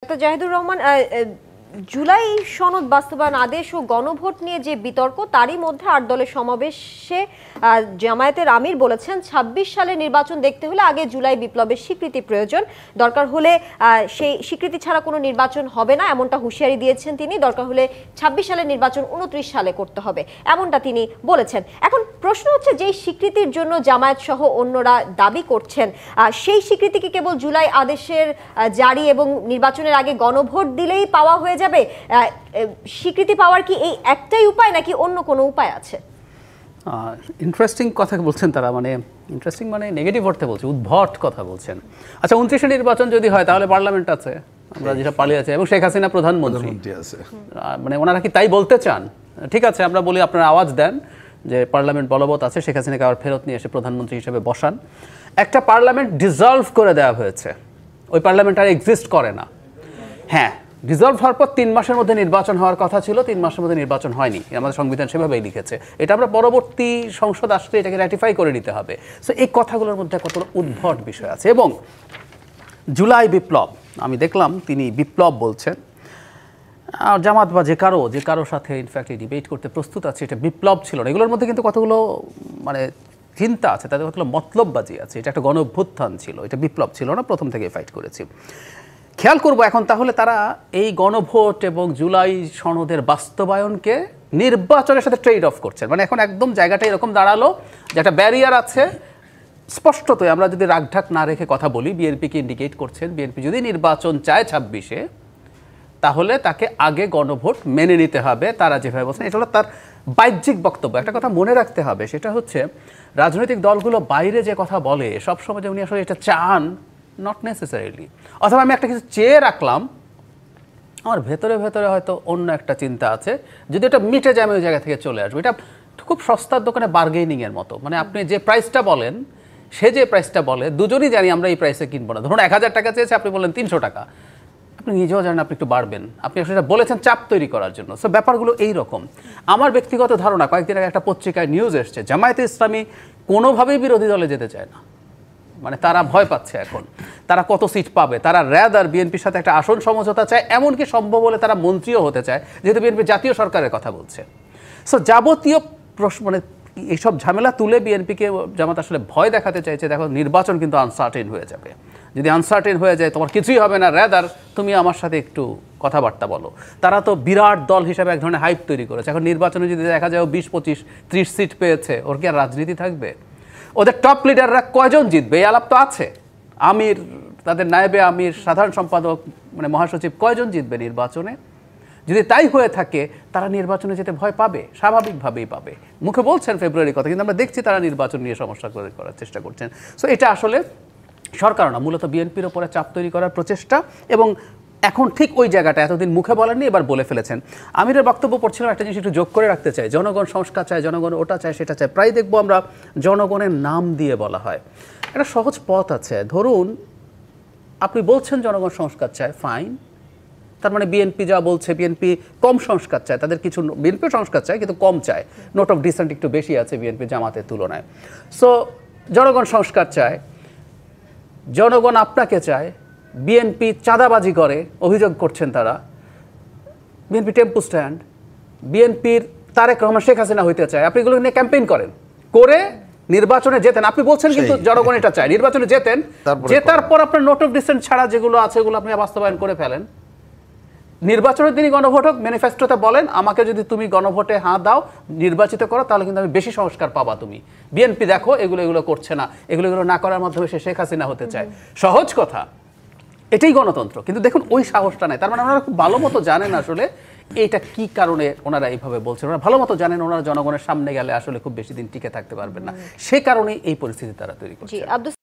তো জাহিদুর রহমান, জুলাই সনদ বাস্তবায়ন আদেশ ও গণভোট নিয়ে যে বিতর্ক, তারই মধ্যে ৮ দলের সমাবেশে জামায়াতের আমির বলেছেন ২৬ সালে নির্বাচন দেখতে হলে আগে জুলাই বিপ্লবের স্বীকৃতি প্রয়োজন, দরকার হলে সেই স্বীকৃতি ছাড়া কোনো নির্বাচন হবে না, এমনটা হুঁশিয়ারি দিয়েছেন তিনি। দরকার হলে ২৬ সালের নির্বাচন ২৯ সালে করতে হবে, এমনটা তিনি বলেছেন। এখন প্রশ্ন হচ্ছে, যেই স্বীকৃতির জন্য জামায়াত সহ অন্যরা দাবি করছেন, সেই স্বীকৃতি কি কেবল জুলাই আদেশের জারি এবং নির্বাচনের আগে গণভোট দিলেই পাওয়া হয়ে যাবে? স্বীকৃতি পাওয়ার কি এই একটাই উপায়, নাকি অন্য কোনো উপায় আছে? ইন্টারেস্টিং কথা বলছেন তারা, মানে ইন্টারেস্টিং মানে নেগেটিভ অর্থে বলছে, উদ্ভট কথা বলছেন। আচ্ছা, ২৯শে নির্বাচন যদি হয় তাহলে পার্লামেন্ট আছে, আমরা যেটা পালিয়ে আছে, এবং শেখ হাসিনা প্রধানমন্ত্রী আছে, মানে ওনারা কি তাই বলতে চান? ঠিক আছে, আমরা বলি আপনারা আওয়াজ দেন যে পার্লামেন্ট বলবৎ আছে, শেখ হাসিনাকে আবার ফেরত নিয়ে এসে প্রধানমন্ত্রী হিসেবে বসান। একটা পার্লামেন্ট ডিসলভ করে দেওয়া হয়েছে, ওই পার্লামেন্ট আর এক্সিস্ট করে না। হ্যাঁ, ডিসলভ হওয়ার পর ৩ মাসের মধ্যে নির্বাচন হওয়ার কথা ছিল, ৩ মাসের মধ্যে নির্বাচন হয়নি, আমাদের সংবিধান সেভাবেই লিখেছে। এটা আমরা পরবর্তী সংসদ আসলে এটাকে র্যাটিফাই করে নিতে হবে। সো এই কথাগুলোর মধ্যে কতটা উদ্ভট বিষয় আছে। এবং জুলাই বিপ্লব, আমি দেখলাম তিনি বিপ্লব বলছেন, জামাত বা যে কারো সাথে ইনফ্যাক্ট ডিবেট করতে প্রস্তুত আছে, এটা বিপ্লব ছিল না। এগুলোর মধ্যে কিন্তু কতগুলো মানে চিন্তা আছে, তাদের কতগুলো মতলববাজি আছে। এটা একটা গণ অভ্যুত্থান ছিল, এটা বিপ্লব ছিল না, প্রথম থেকে ফাইট করেছি। খেয়াল করবো এখন তাহলে তারা এই গণভোট এবং জুলাই সনদের বাস্তবায়নকে নির্বাচনের সাথে ট্রেড অফ করছেন। মানে এখন একদম জায়গাটা এরকম দাঁড়ালো যে একটা ব্যারিয়ার আছে। স্পষ্টতই আমরা যদি রাগঢাক না রেখে কথা বলি, বিএনপিকে ইন্ডিকেট করছেন, বিএনপি যদি নির্বাচন চায় ২৬-এ, তাহলে তাকে আগে গণভোট মেনে নিতে হবে। তারা যেভাবে বলছেন, এটা হলো তার বাহ্যিক বক্তব্য। একটা কথা মনে রাখতে হবে, সেটা হচ্ছে রাজনৈতিক দলগুলো বাইরে যে কথা বলে সবসময় যে উনি আসলে এটা চান, নট নেসেসারিলি। অথবা আমি একটা কিছু চেয়ে রাখলাম, আমার ভেতরে ভেতরে হয়তো অন্য একটা চিন্তা আছে, যদি এটা মিটে যায় আমি ওই জায়গা থেকে চলে আসবো। এটা খুব সস্তার দোকানে বার্গেনিংয়ের মতো। মানে আপনি যে প্রাইসটা বলেন, সে যে প্রাইসটা বলে, দুজনই জানি আমরা এই প্রাইসে কিনবো না। ধরুন ১০০০ টাকা চেয়েছে, আপনি বললেন ৩০০ টাকা, আপনি নিজেও জানেন আপনি একটু বাড়বেন, আপনি আসলে বলেছেন চাপ তৈরি করার জন্য। সো ব্যাপারগুলো এই রকম। আমার ব্যক্তিগত ধারণা, কয়েকদিন আগে একটা পত্রিকায় নিউজ এসছে, জামায়াতে ইসলামী কোনোভাবেই বিরোধী দলে যেতে চায় না। মানে তারা ভয় পাচ্ছে এখন, তারা কত সিট পাবে। তারা র্যাদার বিএনপির সাথে একটা আসন সমঝোতা চায়, এমনকি সম্ভব হলে তারা মন্ত্রীও হতে চায়, যেহেতু বিএনপি জাতীয় সরকারের কথা বলছে। সো যাবতীয় মানে এইসব ঝামেলা তুলে বিএনপিকে জামাত আসলে ভয় দেখাতে চাইছে, দেখো নির্বাচন কিন্তু আনসার্টেন হয়ে যাবে। যদি আনসার্টেন হয়ে যায়, তোমার কিছুই হবে না, র্যাদার তুমি আমার সাথে একটু কথাবার্তা বলো। তারা তো বিরাট দল হিসাবে এক ধরনের হাইপ তৈরি করেছে। এখন নির্বাচনে যদি দেখা যায় ২০, ২৫, ৩০ সিট পেয়েছে, ওর কি আর রাজনীতি থাকবে? ওদের টপ লিডাররা কয়জন জিতবে এই আলাপ তো আছে। আমির, তাদের নায়েবে আমির, সাধারণ সম্পাদক মানে মহাসচিব কয়জন জিতবে নির্বাচনে? যদি তাই হয়ে থাকে, তারা নির্বাচনে যেতে ভয় পাবে, স্বাভাবিকভাবেই পাবে। মুখে বলছেন ফেব্রুয়ারি কথা, কিন্তু আমরা দেখছি তারা নির্বাচন নিয়ে সমস্যা করার চেষ্টা করছেন। সো এটা আসলে সরকার না, মূলত বিএনপির ওপরে চাপ তৈরি করার প্রচেষ্টা। এবং এখন ঠিক ওই জায়গাটা এতদিন মুখে বলেননি, এবার বলে ফেলেছেন। আমিরের বক্তব্য পড়ছিলাম, একটা জিনিস একটু যোগ করে রাখতে চাই। জনগণ সংস্কার চায়, জনগণ ওটা চায়, সেটা চায়। প্রায় দেখবো আমরা জনগণের নাম দিয়ে বলা হয়। একটা সহজ পথ আছে। ধরুন আপনি বলছেন জনগণ সংস্কার চায়, ফাইন। তার মানে বিএনপি যা বলছে, বিএনপি কম সংস্কার চায়, তাদের কিছু, বিএনপি সংস্কার চায় কিন্তু কম চায়, নোট অফ ডিসেন্ট একটু বেশি আছে বিএনপি জামাতের তুলনায়। সো জনগণ সংস্কার চায়, জনগণ আপনাকে চায়, বিএনপি চাঁদাবাজি করে, অভিযোগ করছেন তারা, বিএনপি টেম্পু স্ট্যান্ড, বিএনপির তারেক রহমান শেখ হাসিনা হইতে চায়। আপনি এগুলো নিয়ে ক্যাম্পেইন করেন, করে নির্বাচনে জেতেন। আপনি বলছেন কিন্তু জনগণ এটা চায়, নির্বাচনে জেতেন, জেতার পর আপনার নোট অফ ডিসেন্ট ছাড়া যেগুলো আছে এগুলো আপনি বাস্তবায়ন করে ফেলেন। নির্বাচনের দিনই গণভোট হোক, ম্যানিফেস্টোতে বলেন আমাকে যদি তুমি গণভোটে হাঁ দাও, নির্বাচিত করো, তাহলে কিন্তু আমি বেশি সংস্কার পাবা তুমি। বিএনপি দেখো এগুলো করছে না, এগুলো না করার মাধ্যমে সে শেখ হাসিনা হতে চায়। সহজ কথা, এটাই গণতন্ত্র। কিন্তু দেখুন ওই সাহসটা নাই। তার মানে ওনারা খুব ভালো মতো জানেন আসলে এটা কি কারণে ওনারা এইভাবে বলছেন। ওনারা ভালো মতো জানেন ওনারা জনগণের সামনে গেলে আসলে খুব বেশি দিন টিকে থাকতে পারবেন না, সে কারণেই এই পরিস্থিতি তারা তৈরি করছে।